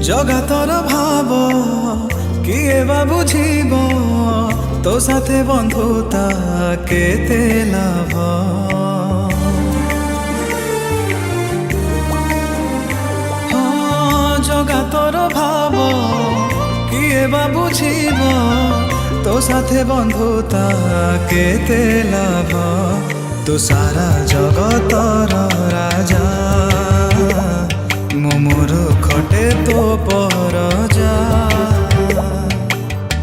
जगतर भाव किए बा बुझीब तो साथे बंधुता केते लाभ। हाँ जगतर भाव किए बा बुझीब तो साथे बंधुता केते लाभ। तू सारा जगतर राजा मोर खटे तो परजा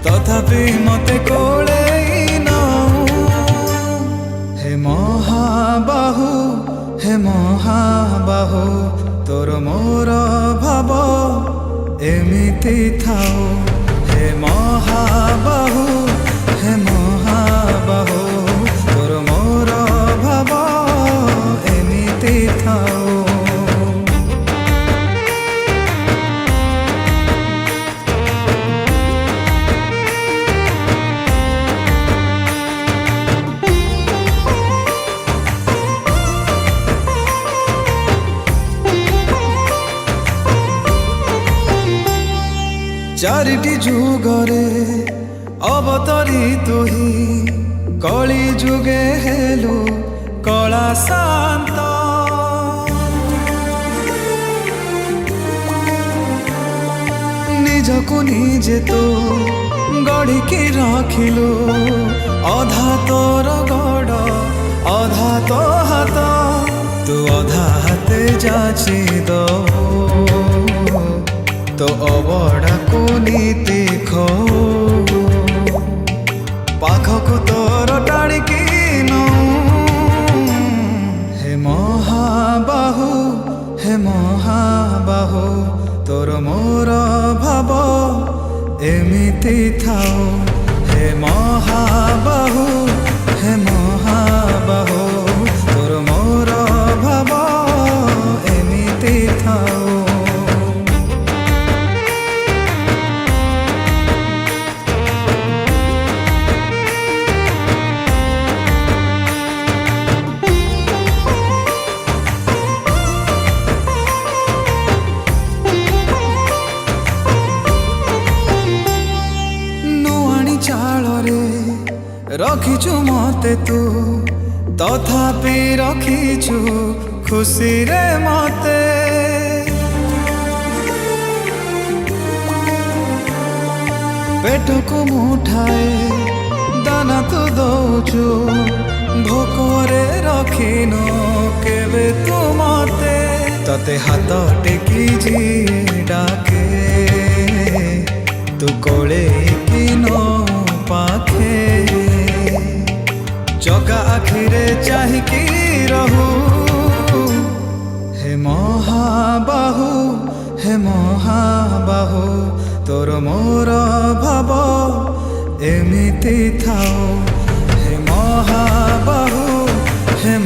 तथापि मते कोले हे महाबाहु हे महाबाहु तोर मोर भाव एमिति थाओ। हे महाबाहु हे महाबाहु तोर मोर भाव एमिति थाओ। चारिटी जुगरे अवतरी तुही कली जुगे हेलु कला शांत। निजकु निजे तो गढ़ी की रखिलु अधा तोर गड़ अधा तो हाथ तू अधा हाथे जाची दो तो अबड़ा को नीति खो पाखकु तोर टाणिकी नौ। हे महाबाहु हे महाबाहु तोर मोर भाव एमिति थाओ। हे महाबाहु हे महाबाहु तोर मोर भाव एमिति थाओ। रखिचु मते तू तथापि रखिचु खुशी रे मते। पेट को मुठाए दाना तू दौचु भोकरे रखिनो केबे तू मते। तते हाथ टेकी जी डाके तू कोले कि नो पाखे चका आखिरे चाहिकी रहू। हे महाबाहु हे महाबाहु तोर मोर भाव एमिति थाओ। हे महाबाहु हे